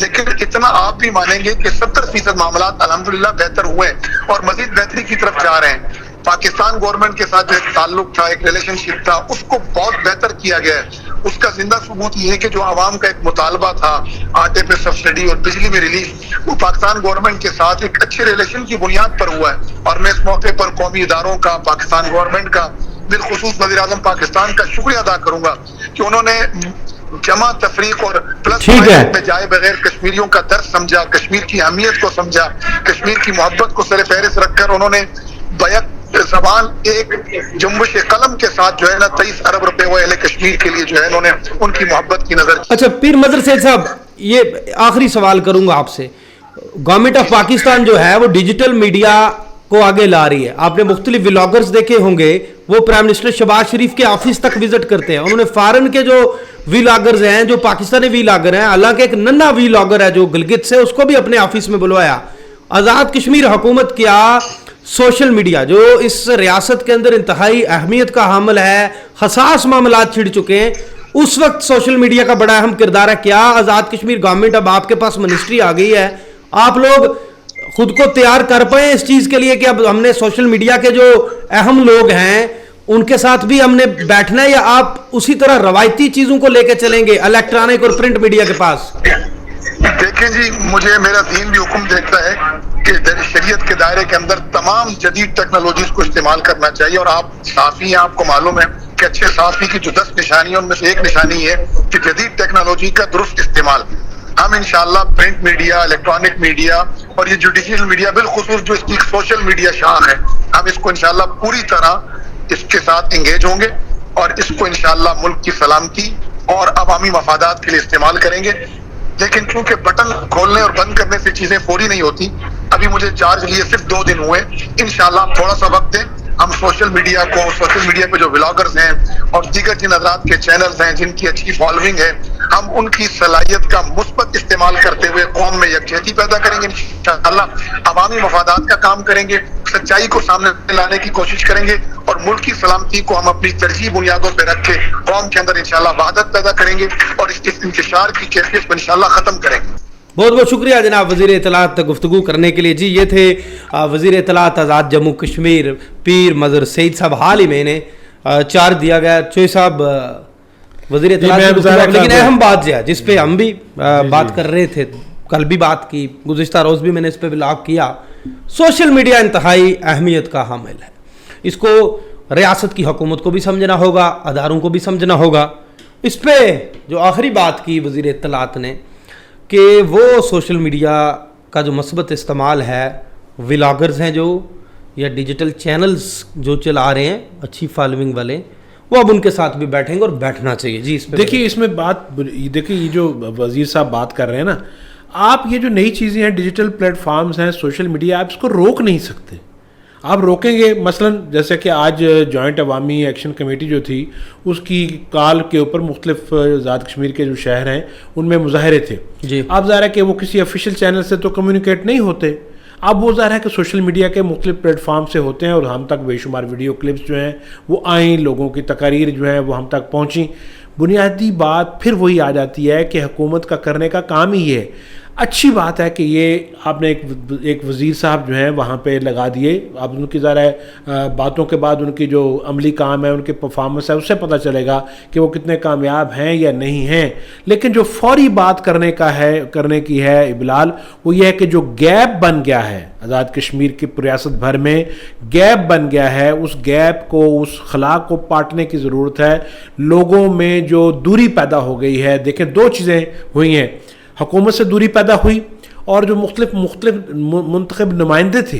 لیکن اتنا آپ بھی مانیں گے کہ 70% معاملات الحمدللہ بہتر ہوئے ہیں اور مزید بہتری کی طرف جا رہے ہیں. پاکستان گورنمنٹ کے ساتھ جو ایک تعلق تھا, ایک ریلیشن شپ تھا, اس کو بہت بہتر کیا گیا ہے. اس کا زندہ ثبوت یہ ہے کہ جو عوام کا ایک مطالبہ تھا آٹے پہ سبسڈی اور بجلی میں ریلیف, وہ پاکستان گورنمنٹ کے ساتھ ایک اچھے ریلیشن کی بنیاد پر ہوا ہے. اور میں اس موقع پر قومی اداروں کا, پاکستان گورنمنٹ کا, بالخصوص وزیر اعظم پاکستان کا شکریہ ادا کروں گا کہ انہوں نے جمع تفریق اور پلس میں جائے بغیر کشمیریوں کا درد سمجھا, کشمیر کی اہمیت کو سمجھا, کشمیر کی محبت کو سر فہرست رکھ کر انہوں نے بیک زبان ایک جنبش قلم کے ساتھ جو ہے نا 23 ارب روپے وہ اہل کشمیر کے لیے جو ہے انہوں نے ان کی محبت کی نظر. اچھا پیر مظہر سید صاحب, یہ آخری سوال کروں گا آپ سے. گورنمنٹ آف پاکستان جو ہے وہ ڈیجیٹل میڈیا کو آگے لا رہی ہے. آپ نے مختلف ولاگرز دیکھے ہوں گے, وہ پرائم منسٹر شہباز شریف کے آفس تک وزٹ کرتے ہیں. انہوں نے فارن کے جو ولاگرز ہیں, جو پاکستانی ولاگر ہیں, حالانکہ ایک ننا ولاگر ہے جو گلگت سے, اس کو بھی اپنے آفس میں بلوایا. آزاد کشمیر حکومت کیا سوشل میڈیا جو اس ریاست کے اندر انتہائی اہمیت کا حامل ہے, حساس معاملات چھڑ چکے ہیں, اس وقت سوشل میڈیا کا بڑا اہم کردار ہے. کیا آزاد کشمیر گورنمنٹ, اب آپ کے پاس منسٹری آ گئی ہے, آپ لوگ خود کو تیار کر پائیں اس چیز کے لیے کہ اب ہم نے سوشل میڈیا کے جو اہم لوگ ہیں ان کے ساتھ بھی ہم نے بیٹھنا ہے, یا آپ اسی طرح روایتی چیزوں کو لے کے چلیں گے الیکٹرانک اور پرنٹ میڈیا کے پاس؟ دیکھیں جی, مجھے میرا دین بھی حکم دیتا ہے کہ شریعت کے دائرے کے اندر تمام جدید ٹیکنالوجیز کو استعمال کرنا چاہیے. اور آپ صحافی ہیں, آپ کو معلوم ہے کہ اچھے صحافی کی جو 10 نشانی ہے ان میں سے ایک نشانی ہے کہ جدید ٹیکنالوجی کا درست استعمال. ہم انشاءاللہ پرنٹ میڈیا, الیکٹرانک میڈیا اور یہ جو ڈیجیٹل میڈیا, بالخصوص جو اس کی سوشل میڈیا شاخ ہے, ہم اس کو انشاءاللہ پوری طرح اس کے ساتھ انگیج ہوں گے اور اس کو انشاءاللہ ملک کی سلامتی اور عوامی مفادات کے لیے استعمال کریں گے. لیکن چونکہ بٹن کھولنے اور بند کرنے سے چیزیں فوری نہیں ہوتی, ابھی مجھے چارج لیے صرف 2 دن ہوئے. انشاءاللہ آپ تھوڑا سا وقت دیں, ہم سوشل میڈیا پہ جو ولاگرز ہیں اور دیگر جن حضرات کے چینلز ہیں جن کی اچھی فالوئنگ ہے, ہم ان کی صلاحیت کا مثبت استعمال کرتے ہوئے قوم میں یکجہتی پیدا کریں گے. انشاءاللہ عوامی مفادات کا کام کریں گے, سچائی کو سامنے لانے کی کوشش کریں گے اور ملک کی سلامتی کو ہم اپنی ترجیح بنیادوں پہ رکھ کے قوم کے اندر انشاءاللہ وحدت پیدا کریں گے اور اس انتشار کی کیفیت کو انشاءاللہ ختم کریں گے. بہت بہت شکریہ جناب وزیر اطلاعات گفتگو کرنے کے لیے. جی یہ تھے وزیر اطلاعات آزاد جموں کشمیر پیر مظہر سعید صاحب. حال ہی میں انہیں چارج دیا گیا. چوئی صاحب وزیر اطلاعات, لیکن اہم بات جو ہے جس پہ ہم بھی بات کر رہے تھے, کل بھی بات کی, گزشتہ روز بھی میں نے اس پہ بلاگ کیا, سوشل میڈیا انتہائی اہمیت کا حامل ہے. اس کو ریاست کی حکومت کو بھی سمجھنا ہوگا, اداروں کو بھی سمجھنا ہوگا. اس پہ جو آخری بات کی وزیر اطلاعات نے کہ وہ سوشل میڈیا کا جو مثبت استعمال ہے, ولاگرز ہیں جو یا ڈیجیٹل چینلز جو چلا رہے ہیں اچھی فالوئنگ والے, وہ اب ان کے ساتھ بھی بیٹھیں گے اور بیٹھنا چاہیے. جی اس پہ دیکھیے, اس میں بات دیکھیے, یہ جو وزیر صاحب بات کر رہے ہیں نا, آپ یہ جو نئی چیزیں ہیں, ڈیجیٹل پلیٹ فارمز ہیں, سوشل میڈیا, آپ اس کو روک نہیں سکتے. آپ روکیں گے مثلاً جیسے کہ آج جوائنٹ عوامی ایکشن کمیٹی جو تھی, اس کی کال کے اوپر مختلف آزاد کشمیر کے جو شہر ہیں ان میں مظاہرے تھے. جی آپ ظاہر ہے کہ وہ کسی آفیشیل چینل سے تو کمیونیکیٹ نہیں ہوتے, اب وہ ظاہر ہے کہ سوشل میڈیا کے مختلف پلیٹ فارم سے ہوتے ہیں, اور ہم تک بے شمار ویڈیو کلپس جو ہیں وہ آئیں, لوگوں کی تقاریر جو ہیں وہ ہم تک پہنچیں. بنیادی بات پھر وہی آ جاتی ہے کہ حکومت کا کرنے کا کام ہی ہے. اچھی بات ہے کہ یہ آپ نے ایک وزیر صاحب جو ہیں وہاں پہ لگا دیے. اب ان کی ذرا باتوں کے بعد ان کی جو عملی کام ہے, ان کے پرفارمنس ہے, اس سے پتہ چلے گا کہ وہ کتنے کامیاب ہیں یا نہیں ہیں. لیکن جو فوری بات کرنے کی ہے بلال, وہ یہ ہے کہ جو گیپ بن گیا ہے آزاد کشمیر کی ریاست بھر میں, گیپ بن گیا ہے, اس گیپ کو, اس خلا کو پاٹنے کی ضرورت ہے. لوگوں میں جو دوری پیدا ہو گئی ہے, دیکھیں 2 چیزیں ہوئی ہیں, حکومت سے دوری پیدا ہوئی, اور جو مختلف منتخب نمائندے تھے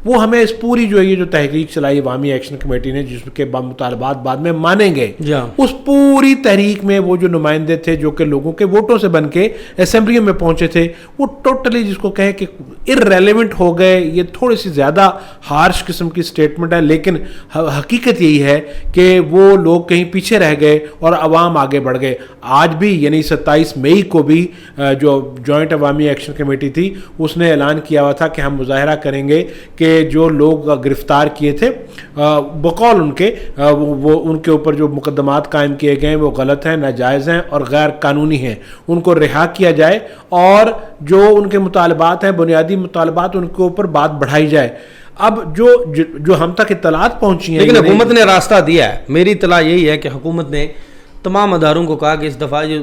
وہ ہمیں اس پوری جو یہ جو تحریک چلائی عوامی ایکشن کمیٹی نے, جس کے مطالبات بعد میں مانے گئے, اس پوری تحریک میں وہ جو نمائندے تھے جو کہ لوگوں کے ووٹوں سے بن کے اسمبلیوں میں پہنچے تھے, وہ ٹوٹلی جس کو کہیں کہ ارریلیونٹ ہو گئے. یہ تھوڑی سی زیادہ ہارش قسم کی سٹیٹمنٹ ہے, لیکن حقیقت یہی ہے کہ وہ لوگ کہیں پیچھے رہ گئے اور عوام آگے بڑھ گئے. آج بھی یعنی 27 مئی کو بھی جو جوائنٹ عوامی ایکشن کمیٹی تھی اس نے اعلان کیا ہوا تھا کہ ہم مظاہرہ کریں گے کہ کہ جو لوگ گرفتار کیے تھے بقول ان کے وہ ان کے اوپر جو مقدمات قائم کیے گئے ہیں وہ غلط ہیں، ناجائز ہیں اور غیر قانونی ہیں، ان کو رہا کیا جائے اور جو ان کے مطالبات ہیں، بنیادی مطالبات، ان کے اوپر بات بڑھائی جائے۔ اب جو ہم تک اطلاعات پہنچی ہیں، لیکن حکومت نے راستہ دیا ہے، میری اطلاع یہی ہے کہ حکومت نے تمام اداروں کو کہا کہ اس دفعہ جو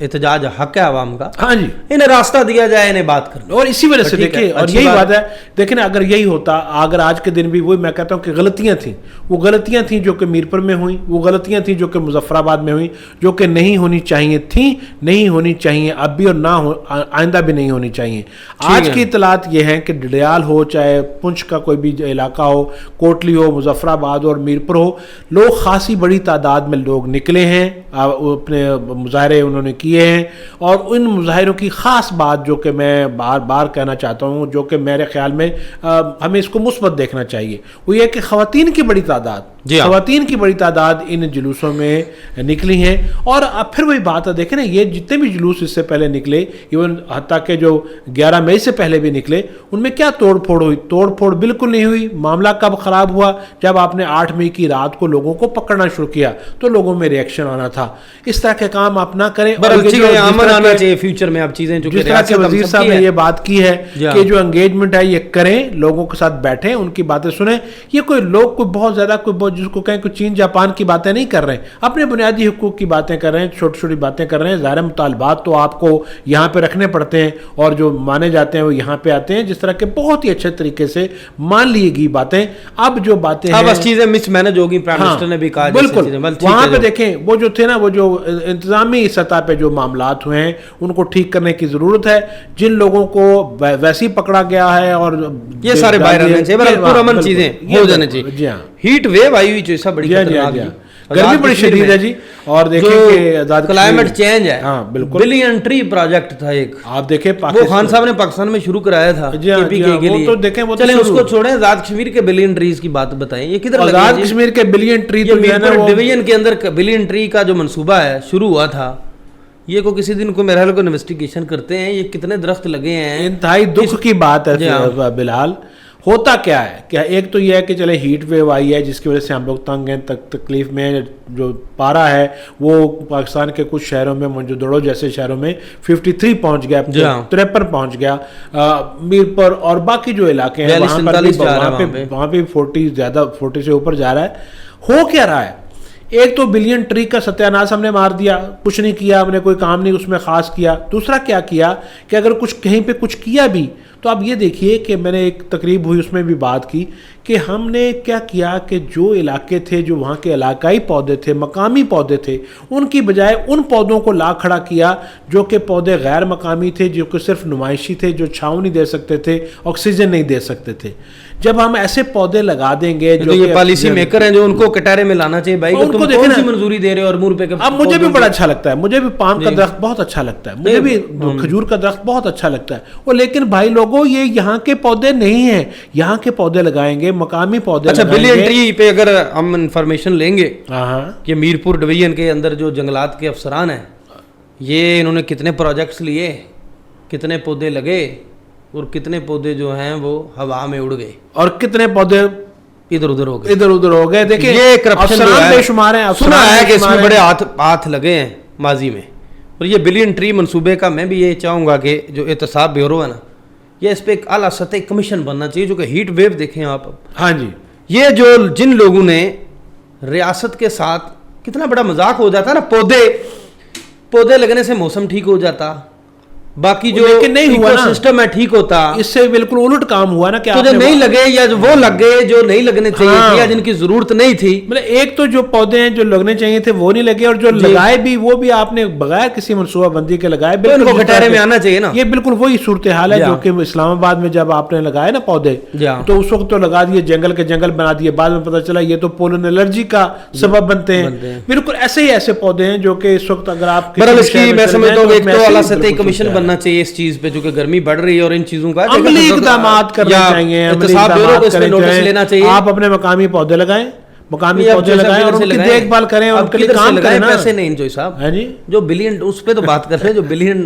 احتجاج حق ہے عوام کا، ہاں جی، انہیں راستہ دیا جائے، انہیں بات کرنا، اور اسی وجہ سے دیکھیں، اور یہی بات ہے، دیکھیں اگر یہی ہوتا، اگر آج کے دن بھی وہی میں کہتا ہوں کہ غلطیاں تھیں، وہ غلطیاں تھیں جو کہ میرپور میں ہوئیں، وہ غلطیاں تھیں جو کہ مظفر آباد میں ہوئیں، جو کہ نہیں ہونی چاہیے تھیں، نہیں ہونی چاہیے اب بھی، اور نہ آئندہ بھی نہیں ہونی چاہیے۔ آج کی اطلاعات یہ ہیں کہ ڈڈیال ہو، چاہے پنچ کا کوئی بھی علاقہ ہو، کوٹلی ہو، مظفر آباد اور میرپور ہو، لوگ خاصی بڑی تعداد میں لوگ نکلے ہیں، اپنے مظاہرے انہوں نے کیے ہیں، اور ان مظاہروں کی خاص بات جو کہ میں بار بار کہنا چاہتا ہوں، جو کہ میرے خیال میں ہمیں اس کو مثبت دیکھنا چاہیے، وہ یہ کہ خواتین کی بڑی تعداد، خواتین کی بڑی تعداد ان جلوسوں میں نکلی ہیں۔ اور اب پھر وہی بات ہے، دیکھیں نا، یہ جتنے بھی جلوس اس سے پہلے نکلے، ایون حتیٰ کہ جو 11 مئی سے پہلے بھی نکلے، ان میں کیا توڑ پھوڑ ہوئی؟ توڑ پھوڑ بالکل نہیں ہوئی۔ معاملہ کب خراب ہوا؟ جب آپ نے 8 مئی کی رات کو لوگوں کو پکڑنا شروع کیا تو لوگوں میں ریئیکشن آنا تھا۔ اس طرح کے کام آپ نہ کریں، امن آنا چاہیے فیوچر میں۔ اب چیزیں جو جس طرح کے وزیر صاحب نے یہ بات کی ہے کہ جو انگیجمنٹ ہے یہ کریں، لوگوں کے ساتھ بیٹھیں، ان کی باتیں سنیں۔ یہ کوئی لوگ کوئی بہت زیادہ کوئی جس کو کہیں کوئی چین جاپان کی باتیں نہیں کر رہے ہیں، اپنے بنیادی حقوق کی باتیں کر رہے ہیں، چھوٹی چھوٹی باتیں کر رہے ہیں۔ ظاہر مطالبات تو آپ کو یہاں پہ رکھنے پڑتے ہیں، اور جو مانے جاتے ہیں وہ یہاں پہ آتے ہیں، جس طرح کے بہت ہی اچھے طریقے سے مان لیے گی باتیں۔ اب جو باتیں ہیں بس چیزیں مس مینج ہوگی، پرائم منسٹر نے بھی کہا بالکل، وہاں پہ دیکھیں وہ جو تھے نا، وہ جو انتظامی سطح پہ جو معاملات ہوئے ہیں ان کو ٹھیک کرنے کی ضرورت ہے۔ جن لوگوں کو ویسے ہی پکڑا گیا ہے اور یہ سارے باہر آنے چاہیے، پرامن چیزیں ہو جانے چاہیے۔ جی ہاں، ہیٹ ویو آئی ہوئی جو سب بڑی خطرناک ہے، گرمی بڑی شدید ہے جی، اور دیکھیں کہ کلائمیٹ چینج ہے، ہاں بالکل، بلین ٹری پروجیکٹ تھا ایک، آپ دیکھیں وہ خان صاحب نے پاکستان میں شروع کرایا تھا کے پی کے لیے۔ تو دیکھیں وہ چلیں اس کو چھوڑیں، آزاد کشمیر کے بلین ٹریز کی بات بتائیں، یہ کدھر لگا؟ آزاد کشمیر کے بلین ٹری تو ڈویژن کے اندر بلین ٹری کا جو منصوبہ ہے شروع ہوا تھا، یہ کو کسی دن کو میرے حال کو انویسٹیگیشن کرتے ہیں، یہ کتنے درخت لگے ہیں۔ انتہائی دکھ کی بات ہے بلال۔ ہوتا کیا ہے کہ ایک تو یہ ہے کہ چلے ہیٹ ویو آئی ہے جس کی وجہ سے ہم لوگ تنگ ہیں، تکلیف میں، جو پارا ہے وہ پاکستان کے کچھ شہروں میں، منجوڈڑو جیسے شہروں میں 53 پہنچ گیا، 53 پہنچ گیا، میرپور اور باقی جو علاقے ہیں وہاں پہ 40 سے اوپر جا رہا ہے۔ ہو کیا رہا ہے؟ ایک تو بلین ٹری کا ستیاناش ہم نے مار دیا، کچھ نہیں کیا ہم نے، کوئی کام نہیں اس میں خاص کیا۔ دوسرا کیا کیا کہ اگر کچھ کہیں پہ کچھ کیا بھی تو آپ یہ دیکھیے کہ میں نے ایک تقریب ہوئی اس میں بھی بات کی کہ ہم نے کیا کیا کہ جو علاقے تھے، جو وہاں کے علاقائی پودے تھے، مقامی پودے تھے، ان کی بجائے ان پودوں کو لا کھڑا کیا جو کہ پودے غیر مقامی تھے، جو کہ صرف نمائشی تھے، جو چھاؤں نہیں دے سکتے تھے، آکسیجن نہیں دے سکتے تھے۔ جب ہم ایسے پودے لگا دیں گے جو یہ پالیسی میکر ہیں جو ان کو کٹارے میں لانا چاہیے بھائی، تم کون سی منظوری دے رہے ہو اور مور پہ۔ اب مجھے بھی بڑا اچھا لگتا ہے، مجھے بھی پام کا درخت بہت اچھا لگتا ہے، مجھے بھی کھجور کا درخت بہت اچھا لگتا ہے، وہ لیکن بھائی لوگوں یہ یہاں کے پودے نہیں ہیں، یہاں کے پودے لگائیں گے، مقامی پودے۔ اچھا، بلین ٹری پہ اگر ہم انفارمیشن لیں گے کہ میرپور ڈویژن کے اندر جو جنگلات کے افسران ہیں، یہ انہوں نے کتنے پروجیکٹس لیے، کتنے پودے لگے، اور کتنے پودے جو ہیں وہ ہوا میں اڑ گئے، اور کتنے پودے ادھر ادھر ہو گئے۔ دیکھیں یہ کرپشن بے شمار ہیں، سنا ہے کہ اس میں بڑے ہاتھ لگے ہیں ماضی میں۔ اور یہ بلین ٹری منصوبے کا میں بھی یہ چاہوں گا کہ جو احتساب بیورو ہے نا، یہ اس پہ ایک اعلیٰ سطح کمیشن بننا چاہیے، جو کہ ہیٹ ویو دیکھیں آپ۔ ہاں جی، یہ جو جن لوگوں نے ریاست کے ساتھ کتنا بڑا مذاق ہو جاتا نا، پودے لگنے سے موسم ٹھیک ہو جاتا، باقی جو ایکو سسٹم ہے ٹھیک ہوتا، اس سے بالکل الٹ کام ہوا نا کہ جو نہیں لگے یا وہ لگ گئے جو نہیں لگنے چاہیے تھے یا جن کی ضرورت نہیں تھی۔ مطلب ایک تو جو پودے ہیں جو لگنے چاہیے تھے وہ نہیں لگے، اور جو لگائے بھی وہ بھی آپ نے بغیر کسی منصوبہ بندی کے لگائے، بالکل گٹارے میں آنا چاہیے نا۔ یہ بالکل وہی صورتحال ہے جو کہ اسلام آباد میں جب آپ نے لگائے نا پودے، تو اس وقت تو لگا دیے، جنگل کے جنگل بنا دیے، بعد میں پتہ چلا یہ تو پولن الرجی کا سبب بنتے ہیں۔ بالکل ایسے ہی ایسے پودے ہیں جو کہ اس وقت اگر آپ میں سمجھتا ہوں ایک تو اعلیٰ سطحی کمیشن بننا چاہیے اس چیز پہ، جو کہ گرمی بڑھ رہی ہے اور ان چیزوں کا عملی اقدامات کرنے چاہیے، آپ اپنے مقامی پودے لگائیں، مقامی پودے لگائیں اور ان کی دیکھ بھال کریں اور ان کے لیے کام کریں۔ پیسے نہیں جو صاحب جو بلین، اس پہ تو بات کر رہے ہیں، جو billion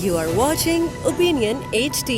You are watching Opinion HD.